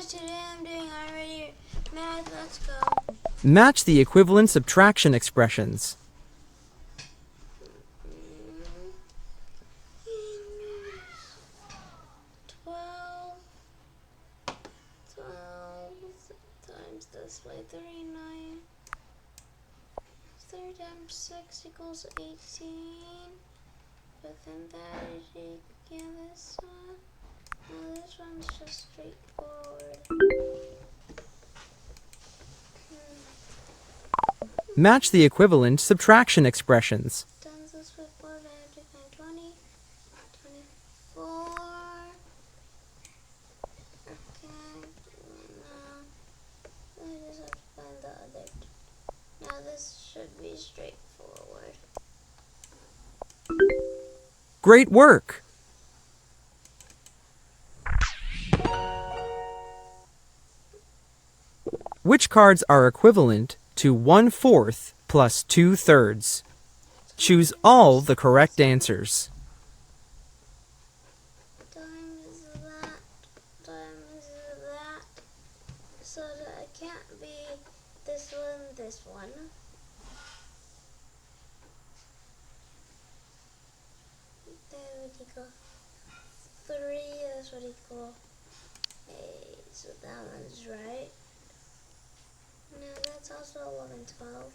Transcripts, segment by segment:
today I'm doing already math. Let's go. Match the equivalent subtraction expressions. 12 times this by 39. 3 times 6 equals 18. But then that is this one. Now this one's just straightforward. Match the equivalent subtraction expressions. Times this with 4, I have to find 20. 24. Okay, now I just have to find the other. Now this should be straightforward. Great work! Which cards are equivalent to 1/4 plus 2/3? Choose all the correct answers. Times that. So that it can't be this one, this one. That would equal 3, this would equal 8, so that one's right. Now that's also 11/12.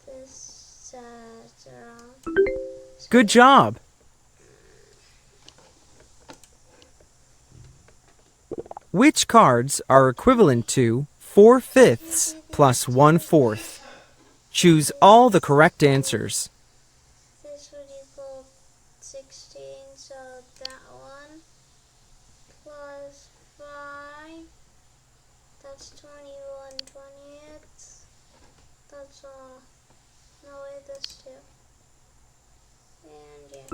This wrong. Good job! Which cards are equivalent to 4/5 plus 1/4? Choose all the correct answers. This would equal 16, so that one plus 5, that's 21/20. That's all. No, wait, that's 2. And yeah.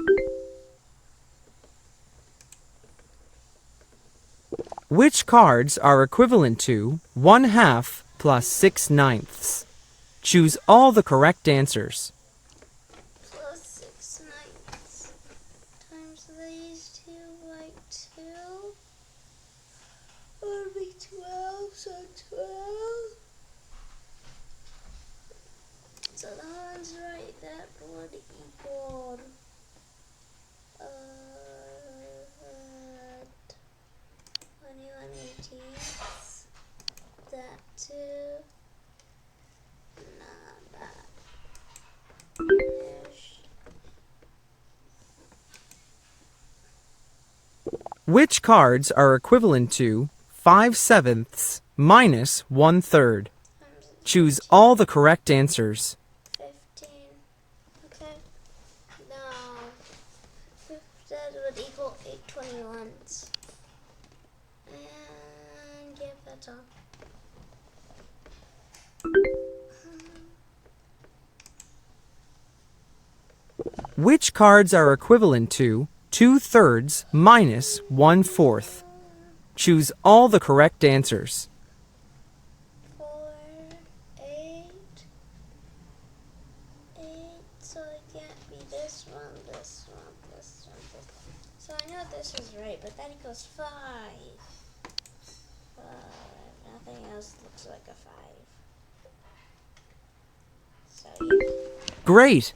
Which cards are equivalent to 1/2 plus 6/9? Choose all the correct answers. Plus 6/9 times these two by 2 would be 12, so 12. So that one's right, that would equal 21/18. That too. Not that. Which cards are equivalent to 5/7 minus 1/3? Choose all the correct answers. 15. Okay. Now, that would equal 8/21. And yep, that's all. Which cards are equivalent to 2/3 minus 1/4? Choose all the correct answers. 4, 8, 8. So it can't be this one, this one, this one, this one. So I know this is right, but that equals 5. Nothing else looks like a 5. So yeah. Great!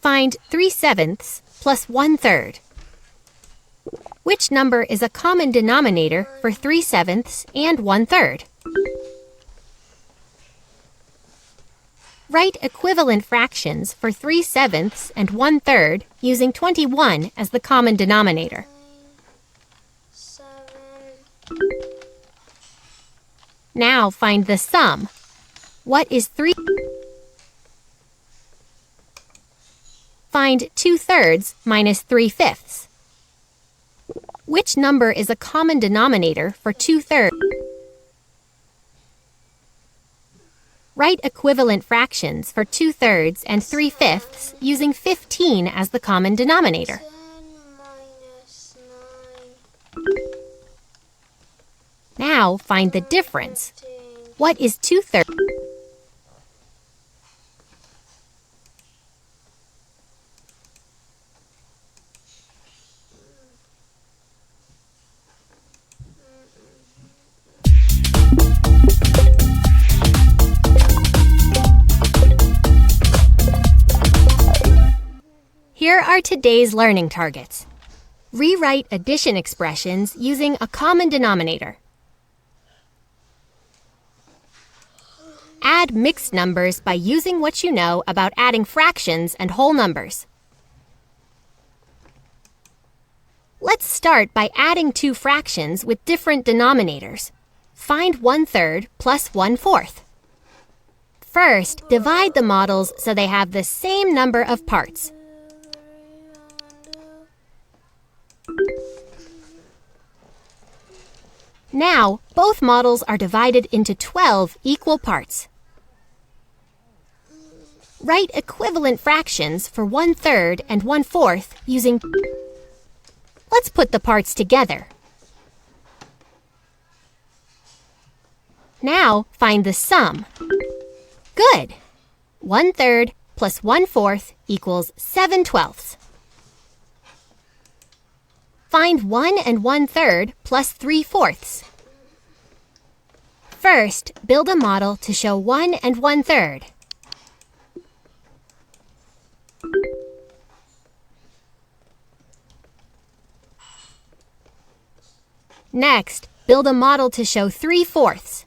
Find 3/7 plus 1/3. Which number is a common denominator for 3/7 and 1/3? Write equivalent fractions for 3/7 and 1/3 using 21 as the common denominator. 7. Now find the sum. What is 3? Find 2/3 minus 3/5. Which number is a common denominator for 2/3? Write equivalent fractions for 2/3 and 3/5 using 15 as the common denominator. 10 minus Now find the difference. What is 2/3? Here are today's learning targets. Rewrite addition expressions using a common denominator. Add mixed numbers by using what you know about adding fractions and whole numbers. Let's start by adding two fractions with different denominators. Find 1/3 plus 1/4. First, divide the models so they have the same number of parts. Now, both models are divided into 12 equal parts. Write equivalent fractions for 1/3 and 1/4 using... Let's put the parts together. Now, find the sum. Good! 1/3 plus 1/4 equals 7/12. Find 1 and 1/3 plus 3/4. First, build a model to show 1 and 1/3. Next, build a model to show 3/4.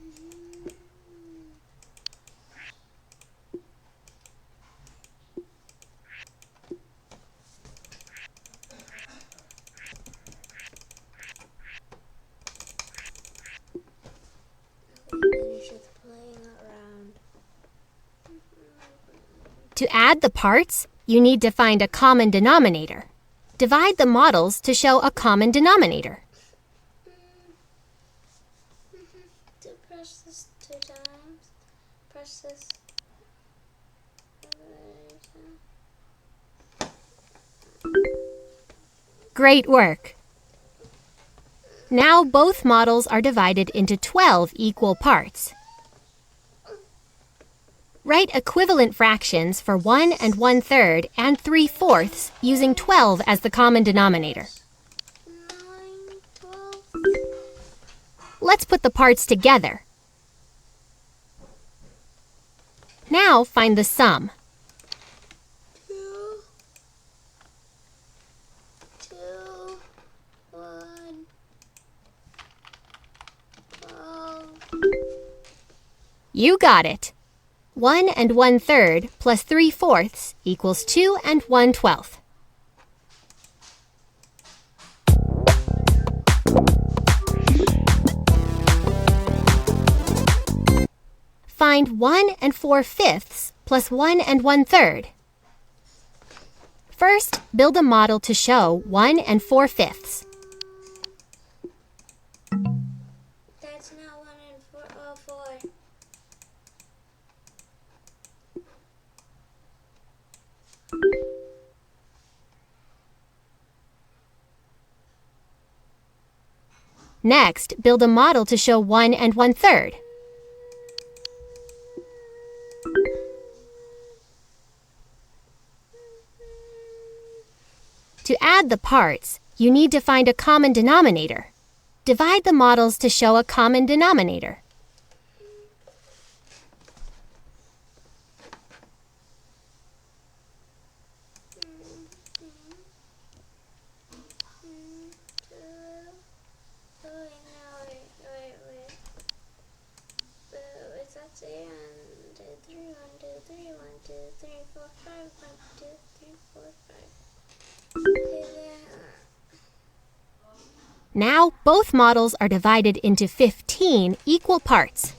To add the parts, you need to find a common denominator. Divide the models to show a common denominator. To press this 2 times. Press this. Great work! Now both models are divided into 12 equal parts. Write equivalent fractions for 1 and 1/3 and 3/4 using 12 as the common denominator. 9, 12. Let's put the parts together. Now find the sum. 2, 2, 1, 12. You got it! 1 and 1/3 plus 3/4 equals 2 and 1/12. Find 1 and 4/5 plus 1 and 1/3. First, build a model to show 1 and 4/5. That's not 1 and 4. Oh, 4. Next, build a model to show 1 and 1/3. To add the parts, you need to find a common denominator. Divide the models to show a common denominator. It's that 1, 2, 3, 1, 2, 3, 1, 2, 3, 4, 5, 1, 2, 3, 4, 5. Okay, there. Now, both models are divided into 15 equal parts.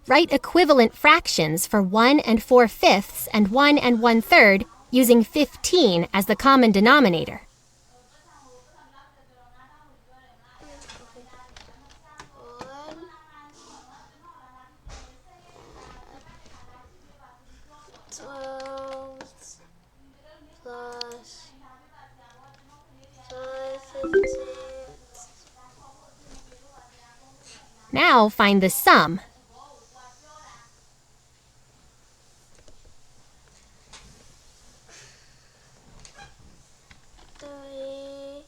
Write equivalent fractions for 1 and 4/5 and 1 and 1/3 using 15 as the common denominator. Now find the sum. Three.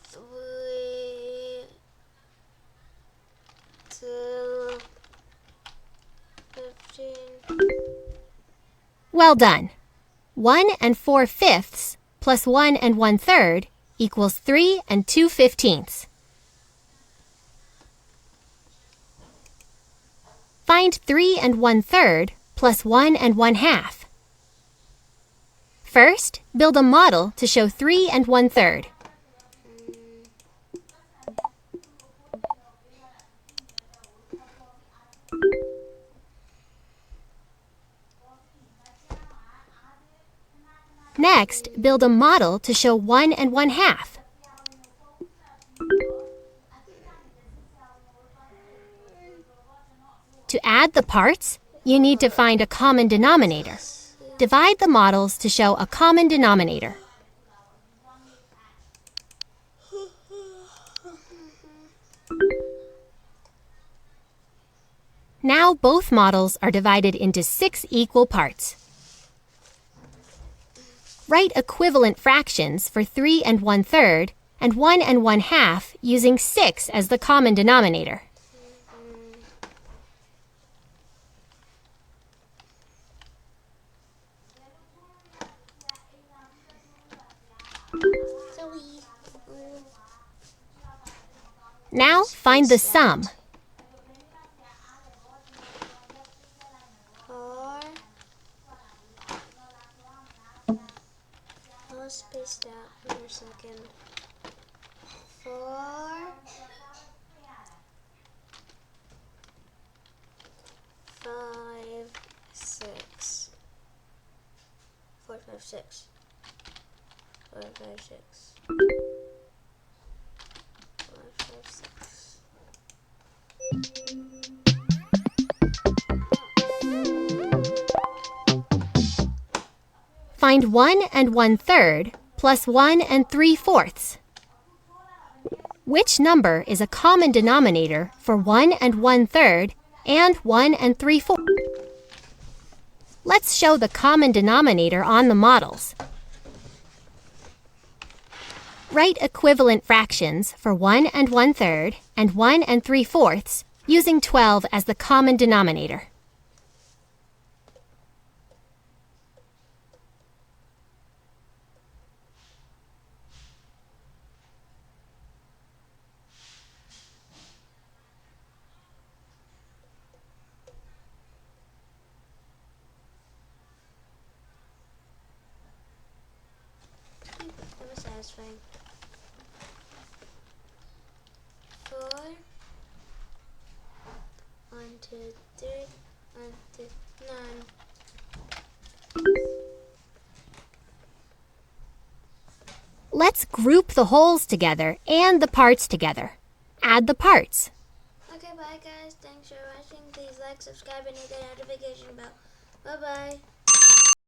Three. Till 15. Well done. 1 4/5 plus 1 1/3 equals 3 2/15. Find 3 1/3 plus 1 1/2. First, build a model to show 3 1/3. Next, build a model to show 1 1/2. To add the parts, you need to find a common denominator. Divide the models to show a common denominator. Now both models are divided into 6 equal parts. Write equivalent fractions for 3 1/3 and 1 1/2 using 6 as the common denominator. Now find the sum. 4. I'll space it out for a second. 4. 5, 6. 4, 5, 6. 4, 5, 6. 4, 5, 6. Find 1 1/3 plus 1 3/4. Which number is a common denominator for 1 1/3 and 1 3/4? Let's show the common denominator on the models. Write equivalent fractions for 1 1/3 and 1 3/4 using 12 as the common denominator. That was satisfying. 4. 1, 2, 3. 1, 2, 9. Let's group the wholes together and the parts together. Add the parts. Okay, bye guys. Thanks for watching. Please like, subscribe, and hit the notification bell. Bye bye.